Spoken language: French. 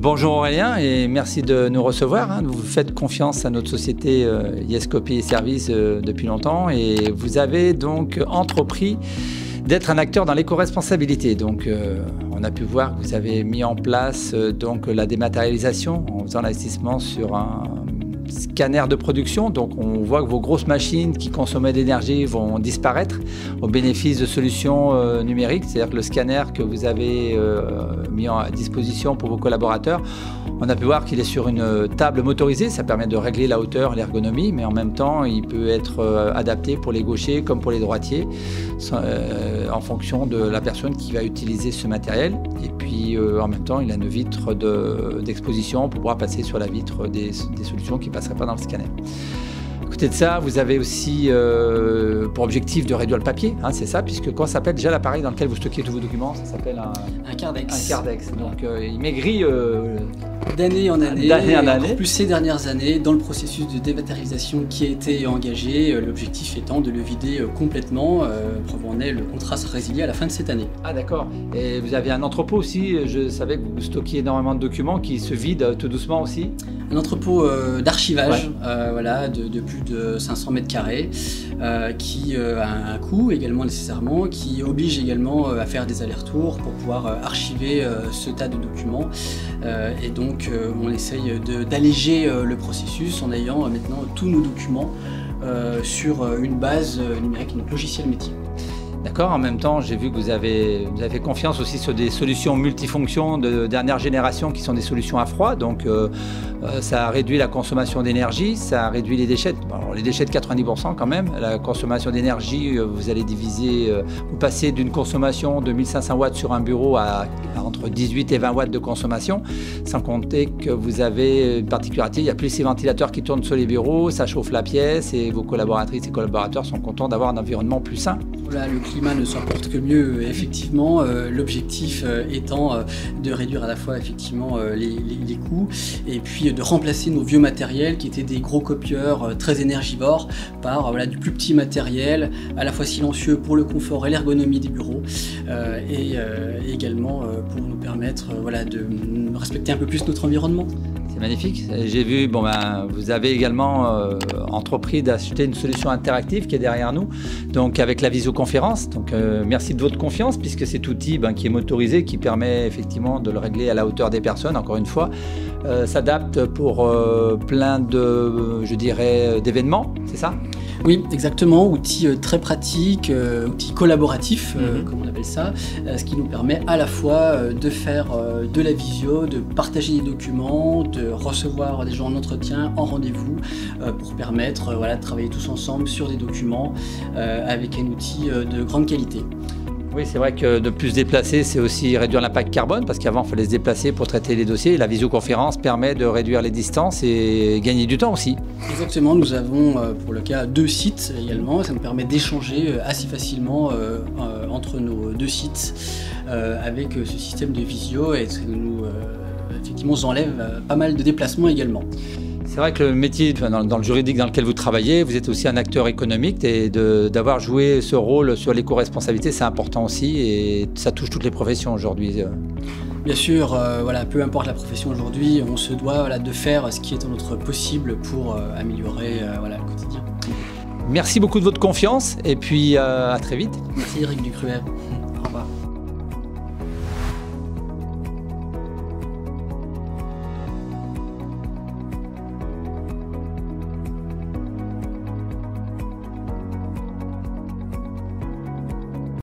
Bonjour Aurélien et merci de nous recevoir. Vous faites confiance à notre société Yes Copy Services depuis longtemps et vous avez donc entrepris d'être un acteur dans l'éco-responsabilité. Donc on a pu voir que vous avez mis en place donc la dématérialisation en faisant l'investissement sur un scanner de production. Donc on voit que vos grosses machines qui consommaient d'énergie vont disparaître au bénéfice de solutions numériques. C'est-à-dire que le scanner que vous avez mis à disposition pour vos collaborateurs, on a pu voir qu'il est sur une table motorisée. Ça permet de régler la hauteur, l'ergonomie, mais en même temps il peut être adapté pour les gauchers comme pour les droitiers en fonction de la personne qui va utiliser ce matériel. Et puis en même temps il a une vitre d'exposition pour pouvoir passer sur la vitre des solutions qui ne passeraient pas dans le scanner. À côté de ça, vous avez aussi pour objectif de réduire le papier, c'est ça, puisque comment s'appelle déjà l'appareil dans lequel vous stockez tous vos documents? Ça s'appelle un Cardex. Un Cardex. Donc il maigrit d'année en année, encore plus ces dernières années, dans le processus de dématérialisation qui a été engagé, l'objectif étant de le vider complètement. Preuve en est, le contrat sera résilié à la fin de cette année. Ah d'accord. Et vous avez un entrepôt aussi, je savais que vous stockiez énormément de documents qui se vident tout doucement aussi. Un entrepôt d'archivage, ouais. Voilà, de plus de 500 mètres carrés, qui a un coût également nécessairement, qui oblige également à faire des allers-retours pour pouvoir archiver ce tas de documents. Et donc on essaye d'alléger le processus en ayant maintenant tous nos documents sur une base numérique, notre logiciel métier. D'accord, en même temps, j'ai vu que vous avez fait confiance aussi sur des solutions multifonctions de dernière génération qui sont des solutions à froid. Donc, ça a réduit la consommation d'énergie, ça a réduit les déchets. Bon, les déchets de 90% quand même. La consommation d'énergie, vous allez diviser, vous passez d'une consommation de 1500 watts sur un bureau à entre 18 et 20 watts de consommation. Sans compter que vous avez une particularité, il y a plus ces ventilateurs qui tournent sur les bureaux, ça chauffe la pièce et vos collaboratrices et collaborateurs sont contents d'avoir un environnement plus sain. Voilà, le climat ne s'en porte que mieux, effectivement. L'objectif étant de réduire à la fois effectivement les coûts et puis de remplacer nos vieux matériels qui étaient des gros copieurs très énergivores par du plus petit matériel, à la fois silencieux pour le confort et l'ergonomie des bureaux et également pour nous permettre de respecter un peu plus notre environnement. C'est magnifique. J'ai vu, vous avez également entrepris d'acheter une solution interactive qui est derrière nous, donc avec la visioconférence. Donc merci de votre confiance puisque cet outil qui est motorisé, qui permet effectivement de le régler à la hauteur des personnes, encore une fois, s'adapte pour plein de, d'événements, c'est ça ? Oui, exactement, outil très pratique, outil collaboratif, comme on appelle ça, ce qui nous permet à la fois de faire de la visio, de partager des documents, de recevoir des gens en entretien, en rendez-vous, pour permettre de travailler tous ensemble sur des documents avec un outil de grande qualité. Oui, c'est vrai que de plus se déplacer, c'est aussi réduire l'impact carbone, parce qu'avant, il fallait se déplacer pour traiter les dossiers. La visioconférence permet de réduire les distances et gagner du temps aussi. Exactement, nous avons pour le cas 2 sites également. Ça nous permet d'échanger assez facilement entre nos 2 sites avec ce système de visio et ça nous effectivement enlève pas mal de déplacements également. C'est vrai que le métier, dans le juridique dans lequel vous travaillez, vous êtes aussi un acteur économique et d'avoir joué ce rôle sur l'éco-responsabilité, c'est important aussi et ça touche toutes les professions aujourd'hui. Bien sûr, peu importe la profession aujourd'hui, on se doit de faire ce qui est en notre possible pour améliorer le quotidien. Merci beaucoup de votre confiance et puis à très vite. Merci Eric Ducruet. Au revoir.